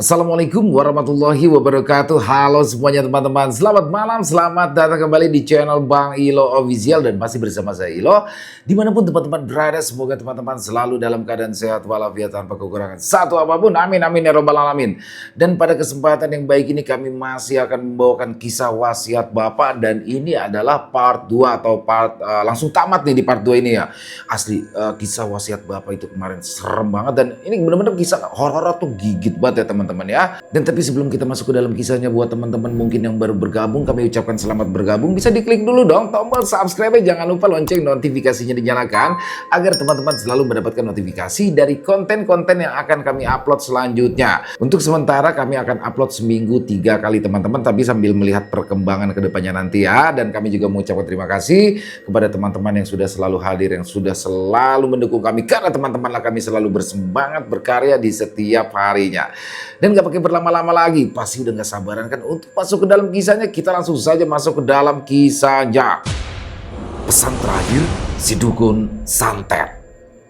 Assalamualaikum warahmatullahi wabarakatuh. Halo semuanya teman-teman. Selamat malam, selamat datang kembali di channel Bang Ilo Official. Dan masih bersama saya Ilo. Dimanapun teman-teman berada, semoga teman-teman selalu dalam keadaan sehat walafiat tanpa kekurangan satu apapun. Amin amin ya robbal alamin. Dan pada kesempatan yang baik ini kami masih akan membawakan kisah wasiat Bapak. Dan ini adalah part 2 atau langsung tamat nih di part 2 ini ya. Asli kisah wasiat Bapak itu kemarin serem banget. Dan ini benar-benar kisah horor tuh gigit banget ya teman-teman ya. Dan tapi sebelum kita masuk ke dalam kisahnya, buat teman-teman mungkin yang baru bergabung, kami ucapkan selamat bergabung. Bisa diklik dulu dong tombol subscribe, jangan lupa lonceng notifikasinya dinyalakan agar teman-teman selalu mendapatkan notifikasi dari konten-konten yang akan kami upload selanjutnya. Untuk sementara kami akan upload seminggu 3 kali teman-teman, tapi sambil melihat perkembangan kedepannya nanti ya. Dan kami juga mengucapkan terima kasih kepada teman-teman yang sudah selalu hadir, yang sudah selalu mendukung kami, karena teman-temanlah kami selalu bersemangat berkarya di setiap harinya. Dan gak pakai berlama-lama lagi, pasti udah gak sabaran kan untuk masuk ke dalam kisahnya. Kita langsung saja masuk ke dalam kisahnya. Pesan terakhir si dukun santet,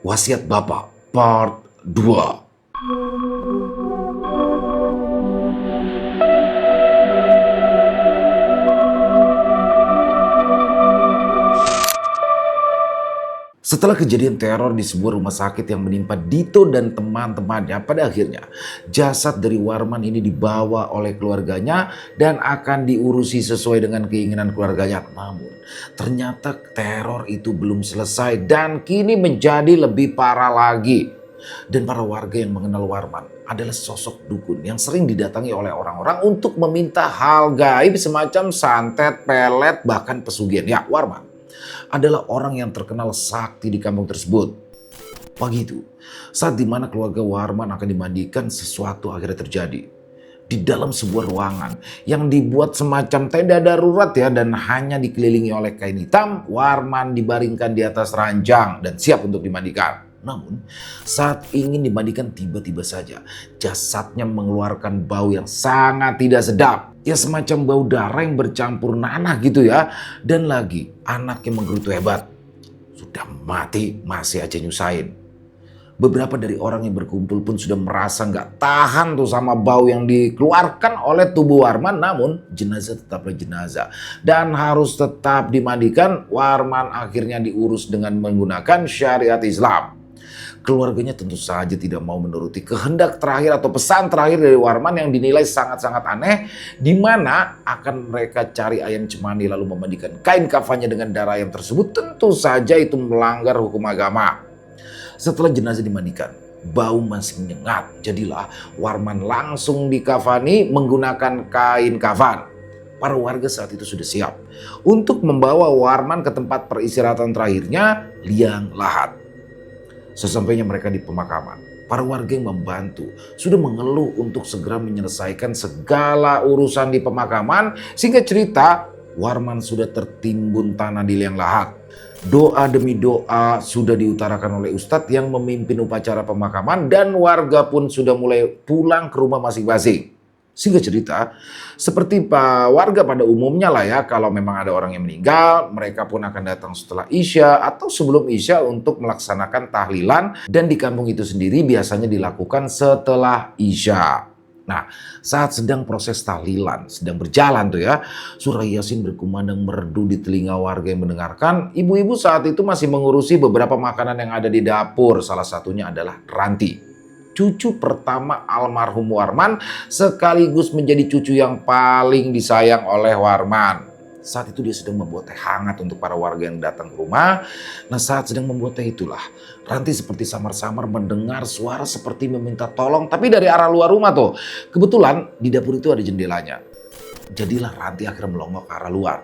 wasiat Bapak part 2. Setelah kejadian teror di sebuah rumah sakit yang menimpa Dito dan teman-temannya, pada akhirnya jasad dari Warman ini dibawa oleh keluarganya dan akan diurusi sesuai dengan keinginan keluarganya. Namun ternyata teror itu belum selesai dan kini menjadi lebih parah lagi. Dan para warga yang mengenal Warman adalah sosok dukun yang sering didatangi oleh orang-orang untuk meminta hal gaib semacam santet, pelet, bahkan pesugihan. Ya, Warman adalah orang yang terkenal sakti di kampung tersebut. Pagi itu, saat dimana keluarga Warman akan dimandikan, sesuatu akhirnya terjadi. Di dalam sebuah ruangan yang dibuat semacam tenda darurat ya, dan hanya dikelilingi oleh kain hitam, Warman dibaringkan di atas ranjang dan siap untuk dimandikan. Namun, saat ingin dimandikan, tiba-tiba saja jasadnya mengeluarkan bau yang sangat tidak sedap. Ya, semacam bau darah yang bercampur nanah gitu ya. Dan lagi anaknya menggerutu hebat. Sudah mati masih aja nyusahin. Beberapa dari orang yang berkumpul pun sudah merasa nggak tahan tuh sama bau yang dikeluarkan oleh tubuh Warman. Namun jenazah tetaplah jenazah dan harus tetap dimandikan. Warman akhirnya diurus dengan menggunakan syariat Islam. Keluarganya tentu saja tidak mau menuruti kehendak terakhir atau pesan terakhir dari Warman yang dinilai sangat-sangat aneh, di mana akan mereka cari ayam cemani lalu memandikan kain kafannya dengan darah ayam tersebut. Tentu saja itu melanggar hukum agama. Setelah jenazah dimandikan, bau masih menyengat. Jadilah Warman langsung dikafani menggunakan kain kafan. Para warga saat itu sudah siap untuk membawa Warman ke tempat peristirahatan terakhirnya, liang lahat. Sesampainya mereka di pemakaman, para warga yang membantu sudah mengeluh untuk segera menyelesaikan segala urusan di pemakaman, sehingga cerita Warman sudah tertimbun tanah di liang lahat. Doa demi doa sudah diutarakan oleh ustadz yang memimpin upacara pemakaman, dan warga pun sudah mulai pulang ke rumah masing-masing. Sehingga cerita, seperti warga pada umumnya lah ya, kalau memang ada orang yang meninggal, mereka pun akan datang setelah Isya atau sebelum Isya untuk melaksanakan tahlilan. Dan di kampung itu sendiri biasanya dilakukan setelah Isya. Nah, saat sedang proses tahlilan, sedang berjalan tuh ya, surah Yasin berkumandang merdu di telinga warga yang mendengarkan. Ibu-ibu saat itu masih mengurusi beberapa makanan yang ada di dapur. Salah satunya adalah Ranti, cucu pertama almarhum Warman, sekaligus menjadi cucu yang paling disayang oleh Warman. Saat itu dia sedang membuat teh hangat untuk para warga yang datang ke rumah. Nah, saat sedang membuat teh itulah Ranti seperti samar-samar mendengar suara seperti meminta tolong, tapi dari arah luar rumah tuh. Kebetulan di dapur itu ada jendelanya. Jadilah Ranti akhirnya melongok ke arah luar.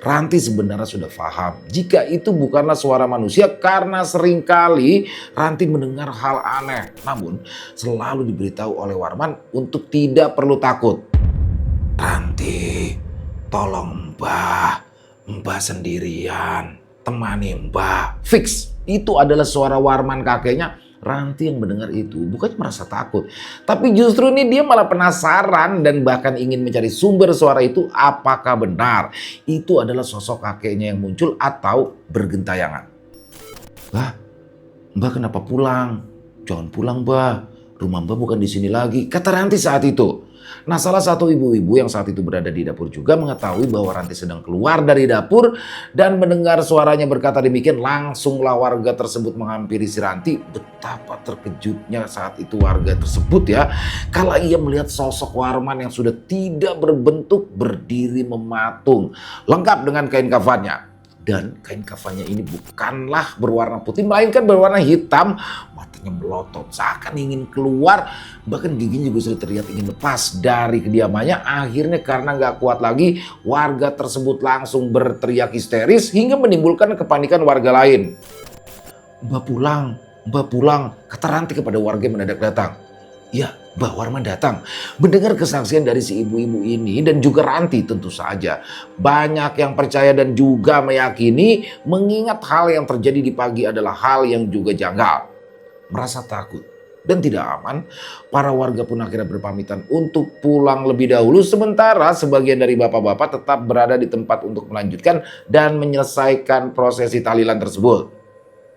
Ranti sebenarnya sudah paham jika itu bukanlah suara manusia, karena seringkali Ranti mendengar hal aneh. Namun selalu diberitahu oleh Warman untuk tidak perlu takut. Ranti, tolong Mbah sendirian, temani Mbah. Fix, itu adalah suara Warman kakeknya. Ranti yang mendengar itu bukannya merasa takut, tapi justru ini dia malah penasaran dan bahkan ingin mencari sumber suara itu. Apakah benar itu adalah sosok kakeknya yang muncul atau bergentayangan? Lah, Mbah kenapa pulang? Jangan pulang, Mbah. Rumah Mbak bukan di sini lagi, kata Ranti saat itu. Nah, salah satu ibu-ibu yang saat itu berada di dapur juga mengetahui bahwa Ranti sedang keluar dari dapur dan mendengar suaranya berkata demikian, langsunglah warga tersebut menghampiri si Ranti. Betapa terkejutnya saat itu warga tersebut ya, kala ia melihat sosok Warman yang sudah tidak berbentuk berdiri mematung, lengkap dengan kain kafannya. Dan kain kafannya ini bukanlah berwarna putih, melainkan berwarna hitam. Matanya melotot, seakan ingin keluar. Bahkan giginya juga sudah terlihat ingin lepas dari kediamannya. Akhirnya karena gak kuat lagi, warga tersebut langsung berteriak histeris hingga menimbulkan kepanikan warga lain. Mbak pulang, kata Ranti kepada warga yang mendadak datang. Ya, Mbah Warman datang. Mendengar kesaksian dari si ibu-ibu ini dan juga Ranti tentu saja. Banyak yang percaya dan juga meyakini mengingat hal yang terjadi di pagi adalah hal yang juga janggal. Merasa takut dan tidak aman, para warga pun akhirnya berpamitan untuk pulang lebih dahulu. Sementara sebagian dari bapak-bapak tetap berada di tempat untuk melanjutkan dan menyelesaikan prosesi tahlilan tersebut.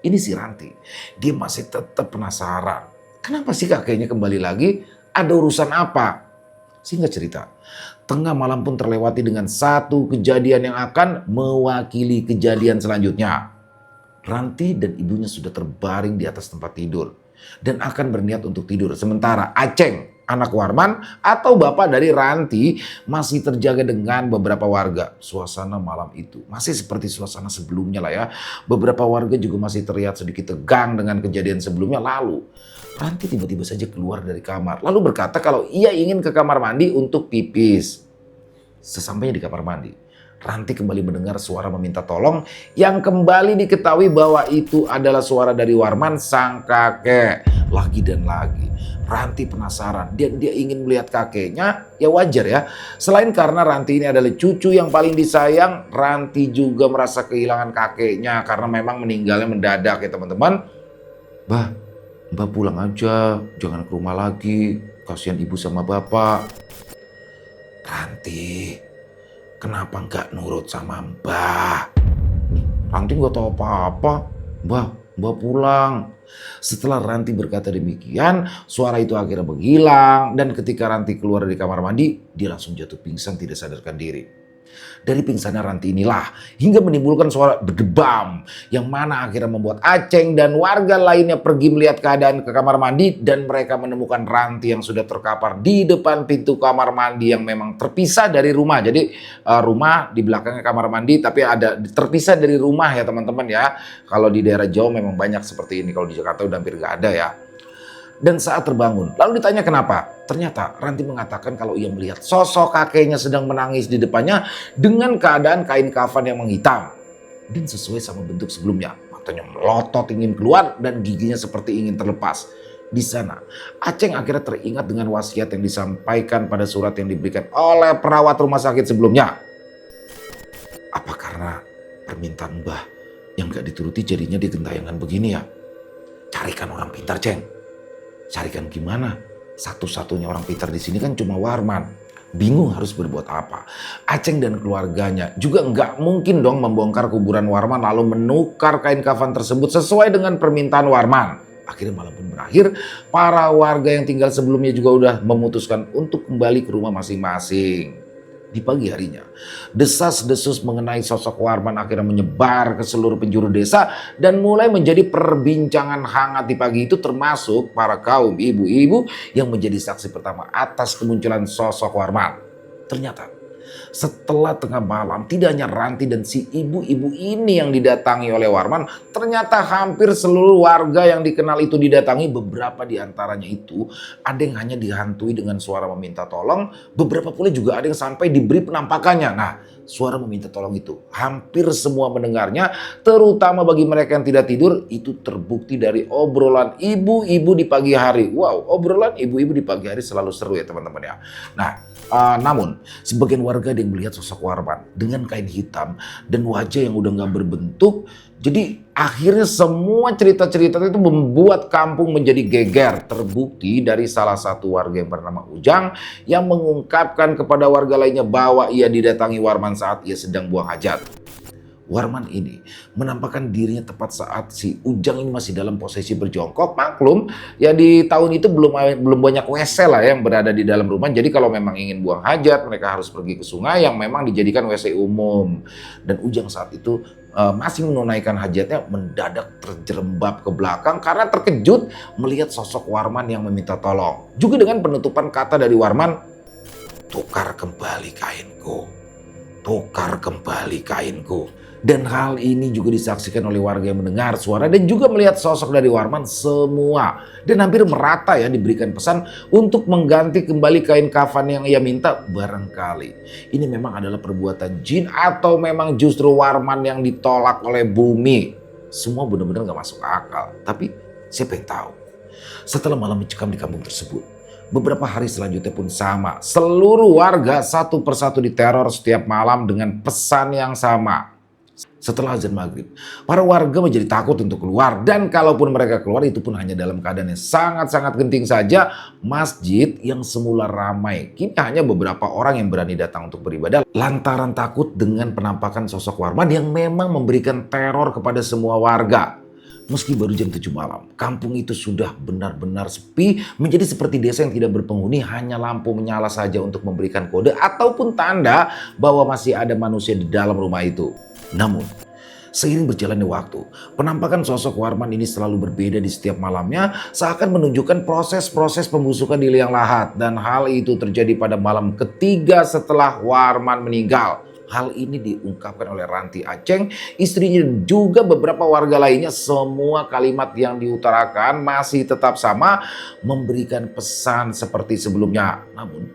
Ini si Ranti, dia masih tetap penasaran. Kenapa sih kakeknya kembali lagi? Ada urusan apa? Singkat cerita, tengah malam pun terlewati dengan satu kejadian yang akan mewakili kejadian selanjutnya. Ranti dan ibunya sudah terbaring di atas tempat tidur dan akan berniat untuk tidur. Sementara Aceng, anak Warman atau bapak dari Ranti, masih terjaga dengan beberapa warga. Suasana malam itu masih seperti suasana sebelumnya lah ya. Beberapa warga juga masih terlihat sedikit tegang dengan kejadian sebelumnya. Lalu Ranti tiba-tiba saja keluar dari kamar, lalu berkata kalau ia ingin ke kamar mandi untuk pipis. Sesampainya di kamar mandi, Ranti kembali mendengar suara meminta tolong yang kembali diketahui bahwa itu adalah suara dari Warman sang kakek. Lagi dan lagi, Ranti penasaran dan dia ingin melihat kakeknya. Ya wajar ya, selain karena Ranti ini adalah cucu yang paling disayang, Ranti juga merasa kehilangan kakeknya karena memang meninggalnya mendadak ya teman-teman. Mbak pulang aja, jangan ke rumah lagi, kasihan ibu sama bapak. Ranti, kenapa nggak nurut sama Mbah? Ranti nggak tahu apa-apa. Mbah pulang. Setelah Ranti berkata demikian, suara itu akhirnya menghilang dan ketika Ranti keluar dari kamar mandi, dia langsung jatuh pingsan tidak sadarkan diri. Dari pingsannya Ranti inilah hingga menimbulkan suara berdebam yang mana akhirnya membuat Aceng dan warga lainnya pergi melihat keadaan ke kamar mandi dan mereka menemukan Ranti yang sudah terkapar di depan pintu kamar mandi yang memang terpisah dari rumah. Jadi rumah di belakangnya kamar mandi tapi ada terpisah dari rumah ya teman-teman ya. Kalau di daerah Jawa memang banyak seperti ini, kalau di Jakarta udah hampir gak ada ya. Dan saat terbangun, lalu ditanya kenapa? Ternyata Ranti mengatakan kalau ia melihat sosok kakeknya sedang menangis di depannya dengan keadaan kain kafan yang menghitam. Dan sesuai sama bentuk sebelumnya, matanya melotot ingin keluar dan giginya seperti ingin terlepas. Di sana, Aceng akhirnya teringat dengan wasiat yang disampaikan pada surat yang diberikan oleh perawat rumah sakit sebelumnya. Apa karena permintaan Mbah yang gak dituruti jadinya digentayangan begini ya? Carikan orang pintar, Ceng. Carikan gimana? Satu-satunya orang pintar di sini kan cuma Warman. Bingung harus berbuat apa. Aceng dan keluarganya juga nggak mungkin dong membongkar kuburan Warman lalu menukar kain kafan tersebut sesuai dengan permintaan Warman. Akhirnya malam pun berakhir. Para warga yang tinggal sebelumnya juga udah memutuskan untuk kembali ke rumah masing-masing. Di pagi harinya, desas-desus mengenai sosok Warman akhirnya menyebar ke seluruh penjuru desa dan mulai menjadi perbincangan hangat di pagi itu, termasuk para kaum ibu-ibu yang menjadi saksi pertama atas kemunculan sosok Warman. Ternyata setelah tengah malam, tidak hanya Ranti dan si ibu-ibu ini yang didatangi oleh Warman, ternyata hampir seluruh warga yang dikenal itu didatangi. Beberapa di antaranya itu ada yang hanya dihantui dengan suara meminta tolong, beberapa pula juga ada yang sampai diberi penampakannya. Nah, suara meminta tolong itu hampir semua mendengarnya, terutama bagi mereka yang tidak tidur. Itu terbukti dari obrolan ibu-ibu di pagi hari. Wow, obrolan ibu-ibu di pagi hari selalu seru ya teman-teman ya. Nah, namun sebagian warga yang melihat sosok Warman dengan kain hitam dan wajah yang udah gak berbentuk. Jadi akhirnya semua cerita-cerita itu membuat kampung menjadi geger. Terbukti dari salah satu warga yang bernama Ujang yang mengungkapkan kepada warga lainnya bahwa ia didatangi Warman saat ia sedang buang hajat. Warman ini menampakkan dirinya tepat saat si Ujang ini masih dalam posisi berjongkok. Maklum, ya di tahun itu belum banyak WC lah yang berada di dalam rumah. Jadi kalau memang ingin buang hajat, mereka harus pergi ke sungai yang memang dijadikan WC umum. Dan Ujang saat itu masih menunaikan hajatnya, mendadak terjerembab ke belakang karena terkejut melihat sosok Warman yang meminta tolong. Juga dengan penutupan kata dari Warman, "Tukar kembali kainku, tukar kembali kainku." Dan hal ini juga disaksikan oleh warga yang mendengar suara dan juga melihat sosok dari Warman semua. Dan hampir merata ya diberikan pesan untuk mengganti kembali kain kafan yang ia minta. Barangkali ini memang adalah perbuatan jin atau memang justru Warman yang ditolak oleh bumi. Semua benar-benar gak masuk akal. Tapi siapa yang tahu? Setelah malam mencekam di kampung tersebut, beberapa hari selanjutnya pun sama. Seluruh warga satu persatu diteror setiap malam dengan pesan yang sama. Setelah azan maghrib, para warga menjadi takut untuk keluar. Dan kalaupun mereka keluar, itu pun hanya dalam keadaan yang sangat-sangat genting saja. Masjid yang semula ramai, kini hanya beberapa orang yang berani datang untuk beribadah. Lantaran takut dengan penampakan sosok Warman yang memang memberikan teror kepada semua warga. Meski baru jam 7 malam, kampung itu sudah benar-benar sepi, menjadi seperti desa yang tidak berpenghuni, hanya lampu menyala saja untuk memberikan kode ataupun tanda bahwa masih ada manusia di dalam rumah itu. Namun, seiring berjalannya waktu, penampakan sosok Warman ini selalu berbeda di setiap malamnya, seakan menunjukkan proses-proses pembusukan di liang lahat. Dan hal itu terjadi pada malam ketiga setelah Warman meninggal. Hal ini diungkapkan oleh Ranti Aceng, istrinya dan juga beberapa warga lainnya. Semua kalimat yang diutarakan masih tetap sama, memberikan pesan seperti sebelumnya. Namun,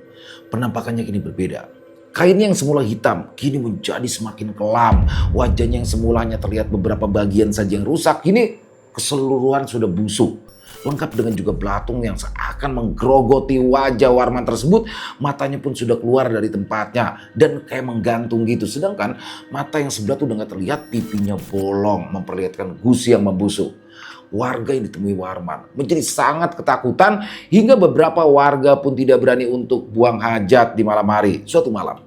penampakannya kini berbeda. Kainnya yang semula hitam kini menjadi semakin kelam. Wajahnya yang semulanya terlihat beberapa bagian saja yang rusak, kini keseluruhan sudah busuk. Lengkap dengan juga belatung yang seakan menggerogoti wajah Warman tersebut. Matanya pun sudah keluar dari tempatnya dan kayak menggantung gitu. Sedangkan mata yang sebelah tuh udah gak terlihat, pipinya bolong memperlihatkan gusi yang membusuk. Warga yang ditemui Warman menjadi sangat ketakutan hingga beberapa warga pun tidak berani untuk buang hajat di malam hari. Suatu malam,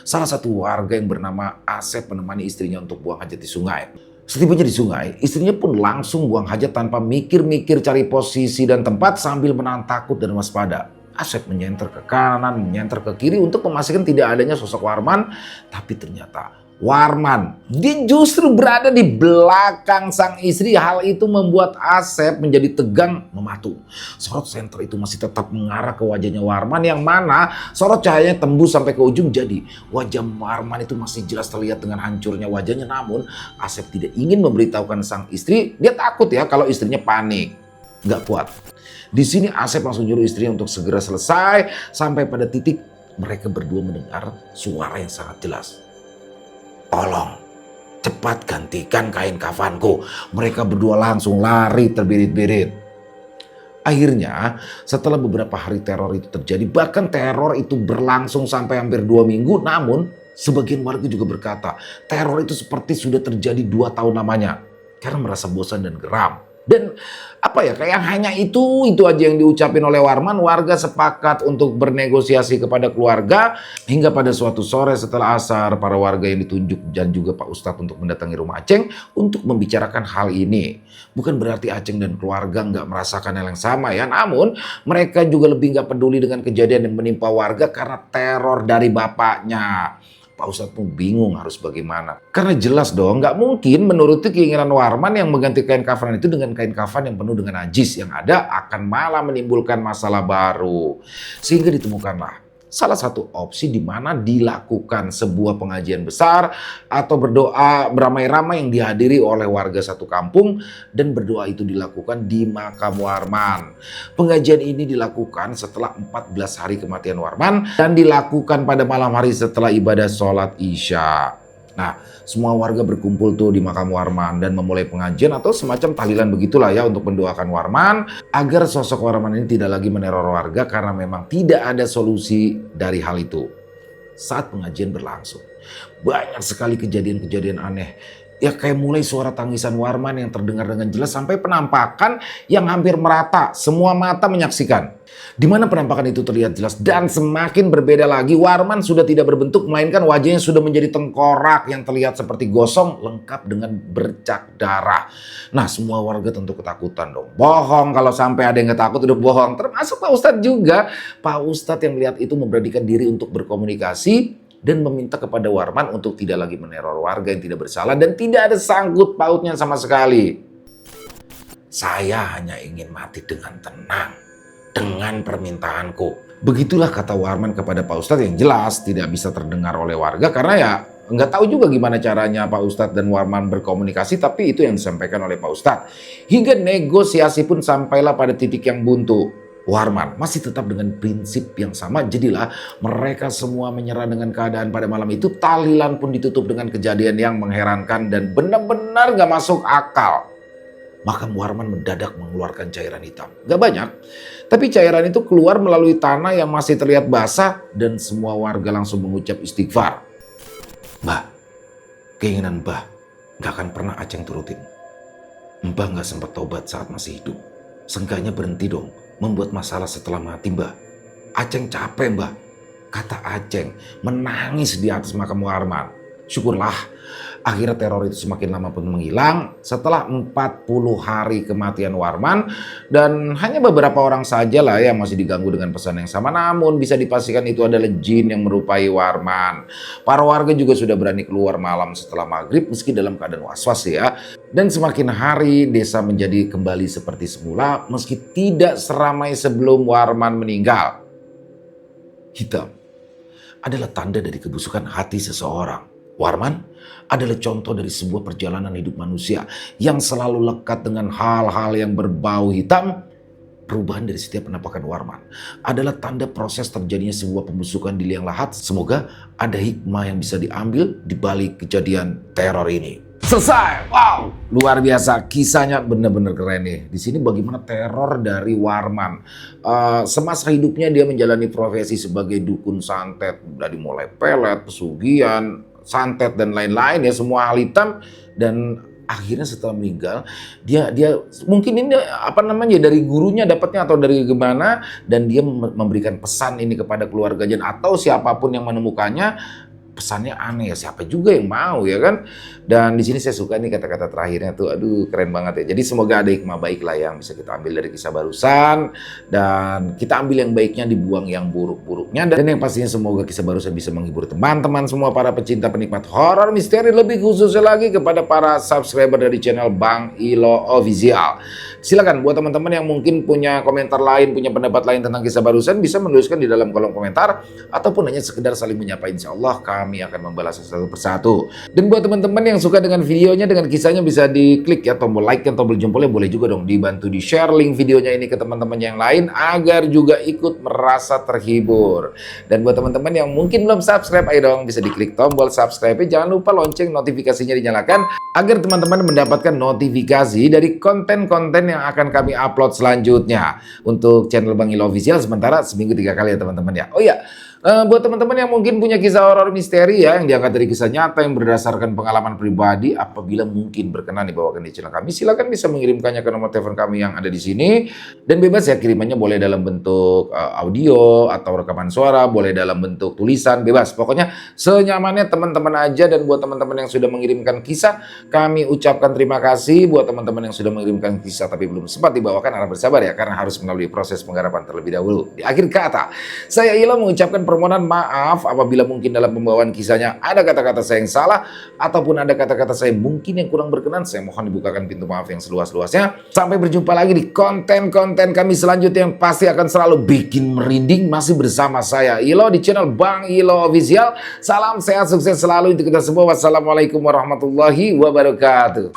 salah satu warga yang bernama Asep menemani istrinya untuk buang hajat di sungai. Setibanya di sungai, istrinya pun langsung buang hajat tanpa mikir-mikir cari posisi dan tempat sambil menahan takut dan waspada. Asep menyenter ke kanan, menyenter ke kiri untuk memastikan tidak adanya sosok Warman. Tapi ternyata Warman, dia justru berada di belakang sang istri. Hal itu membuat Asep menjadi tegang mematung. Sorot senter itu masih tetap mengarah ke wajahnya Warman, yang mana sorot cahayanya tembus sampai ke ujung. Jadi wajah Warman itu masih jelas terlihat dengan hancurnya wajahnya. Namun Asep tidak ingin memberitahukan sang istri. Dia takut ya kalau istrinya panik. Gak kuat. Di sini Asep langsung nyuruh istrinya untuk segera selesai. Sampai pada titik mereka berdua mendengar suara yang sangat jelas. "Tolong, cepat gantikan kain kafanku." Mereka berdua langsung lari terbirit-birit. Akhirnya, setelah beberapa hari teror itu terjadi, bahkan teror itu berlangsung sampai hampir 2 minggu. Namun, sebagian warga juga berkata, teror itu seperti sudah terjadi 2 tahun lamanya. Karena merasa bosan dan geram. Dan kayak hanya itu aja yang diucapin oleh Warman. Warga sepakat untuk bernegosiasi kepada keluarga. Hingga pada suatu sore setelah asar, para warga yang ditunjuk dan juga Pak Ustadz untuk mendatangi rumah Aceng untuk membicarakan hal ini. Bukan berarti Aceng dan keluarga nggak merasakan hal yang sama ya. Namun mereka juga lebih nggak peduli dengan kejadian yang menimpa warga karena teror dari bapaknya. Pak Ustadz pun bingung harus bagaimana. Karena jelas dong, nggak mungkin menuruti keinginan Warman yang mengganti kain kafan itu dengan kain kafan yang penuh dengan najis. Yang ada akan malah menimbulkan masalah baru. Sehingga ditemukanlah salah satu opsi di mana dilakukan sebuah pengajian besar atau berdoa beramai-ramai yang dihadiri oleh warga satu kampung, dan berdoa itu dilakukan di makam Warman. Pengajian ini dilakukan setelah 14 hari kematian Warman dan dilakukan pada malam hari setelah ibadah sholat Isya. Nah, semua warga berkumpul tuh di makam Warman dan memulai pengajian atau semacam tahlilan begitulah ya untuk mendoakan Warman agar sosok Warman ini tidak lagi meneror warga karena memang tidak ada solusi dari hal itu. Saat pengajian berlangsung, banyak sekali kejadian-kejadian aneh Ya kayak mulai suara tangisan Warman yang terdengar dengan jelas sampai penampakan yang hampir merata. Semua mata menyaksikan. Di mana penampakan itu terlihat jelas dan semakin berbeda lagi. Warman sudah tidak berbentuk melainkan wajahnya sudah menjadi tengkorak yang terlihat seperti gosong lengkap dengan bercak darah. Nah semua warga tentu ketakutan dong. Bohong kalau sampai ada yang takut udah bohong. Termasuk Pak Ustadz juga. Pak Ustadz yang melihat itu memberanikan diri untuk berkomunikasi dan meminta kepada Warman untuk tidak lagi meneror warga yang tidak bersalah dan tidak ada sangkut pautnya sama sekali. Saya hanya ingin mati dengan tenang, dengan permintaanku. Begitulah kata Warman kepada Pak Ustadz yang jelas tidak bisa terdengar oleh warga karena ya nggak tahu juga gimana caranya Pak Ustadz dan Warman berkomunikasi, tapi itu yang disampaikan oleh Pak Ustadz. Hingga negosiasi pun sampailah pada titik yang buntu. Warman masih tetap dengan prinsip yang sama, jadilah mereka semua menyerah dengan keadaan pada malam itu. Tahlilan pun ditutup dengan kejadian yang mengherankan dan benar-benar gak masuk akal. Maka Warman mendadak mengeluarkan cairan hitam. Gak banyak, tapi cairan itu keluar melalui tanah yang masih terlihat basah dan semua warga langsung mengucap istighfar. Mbah, keinginan Mbah gak akan pernah Aceng turutin. Mbah gak sempat tobat saat masih hidup. Seenggaknya berhenti dong membuat masalah setelah mati Mbah. Aceng capek Mbah, kata Aceng menangis di atas makam Warman. Syukurlah akhirnya teror itu semakin lama pun menghilang setelah 40 hari kematian Warman. Dan hanya beberapa orang saja lah yang masih diganggu dengan pesan yang sama. Namun bisa dipastikan itu adalah jin yang merupai Warman. Para warga juga sudah berani keluar malam setelah maghrib meski dalam keadaan was-was ya. Dan semakin hari desa menjadi kembali seperti semula meski tidak seramai sebelum Warman meninggal. Hitam adalah tanda dari kebusukan hati seseorang. Warman adalah contoh dari sebuah perjalanan hidup manusia yang selalu lekat dengan hal-hal yang berbau hitam. Perubahan dari setiap penampakan Warman adalah tanda proses terjadinya sebuah pembusukan di liang lahat. Semoga ada hikmah yang bisa diambil di balik kejadian teror ini. Selesai. Wow, luar biasa. Kisahnya benar-benar keren nih. Di sini bagaimana teror dari Warman. Semasa hidupnya dia menjalani profesi sebagai dukun santet. Dari mulai pelet, pesugihan, santet dan lain-lain ya, semua hal hitam. Dan akhirnya setelah meninggal dia mungkin ini dari gurunya dapatnya atau dari gimana, dan dia memberikan pesan ini kepada keluarganya atau siapapun yang menemukannya. Pesannya aneh ya, siapa juga yang mau ya kan. Dan di sini saya suka nih kata-kata terakhirnya tuh, aduh keren banget ya. Jadi semoga ada hikmah baik lah yang bisa kita ambil dari kisah barusan, dan kita ambil yang baiknya, dibuang yang buruk-buruknya. Dan yang pastinya semoga kisah barusan bisa menghibur teman-teman semua para pecinta penikmat horor misteri, lebih khususnya lagi kepada para subscriber dari channel Bang Ilo Official. Silakan buat teman-teman yang mungkin punya komentar lain, punya pendapat lain tentang kisah barusan, bisa menuliskan di dalam kolom komentar ataupun hanya sekedar saling menyapa. Insya Allah kami akan membalas satu persatu. Dan buat teman-teman yang suka dengan videonya, dengan kisahnya, bisa diklik ya tombol like dan tombol jempolnya. Boleh juga dong dibantu di share link videonya ini ke teman-teman yang lain agar juga ikut merasa terhibur. Dan buat teman-teman yang mungkin belum subscribe, ayo dong bisa diklik tombol subscribe. Jangan lupa lonceng notifikasinya dinyalakan agar teman-teman mendapatkan notifikasi dari konten-konten yang akan kami upload selanjutnya untuk channel Bang Ilo Official. Sementara seminggu 3 kali ya teman-teman ya. Oh iya, buat teman-teman yang mungkin punya kisah horor misteri ya, yang diangkat dari kisah nyata yang berdasarkan pengalaman pribadi, apabila mungkin berkenan dibawakan di channel kami, silakan bisa mengirimkannya ke nomor telepon kami yang ada di sini. Dan bebas ya, kirimannya boleh dalam bentuk audio atau rekaman suara, boleh dalam bentuk tulisan, bebas. Pokoknya senyamannya teman-teman aja. Dan buat teman-teman yang sudah mengirimkan kisah, kami ucapkan terima kasih. Buat teman-teman yang sudah mengirimkan kisah tapi belum sempat dibawakan, harap bersabar ya, karena harus melalui proses penggarapan terlebih dahulu. Di akhir kata, saya Ilo mengucapkan permohonan maaf apabila mungkin dalam pembawaan kisahnya ada kata-kata saya yang salah ataupun ada kata-kata saya mungkin yang kurang berkenan. Saya mohon dibukakan pintu maaf yang seluas-luasnya. Sampai berjumpa lagi di konten-konten kami selanjutnya yang pasti akan selalu bikin merinding. Masih bersama saya Ilo di channel Bang Ilo Official. Salam sehat, sukses selalu untuk kita semua. Wassalamualaikum warahmatullahi wabarakatuh.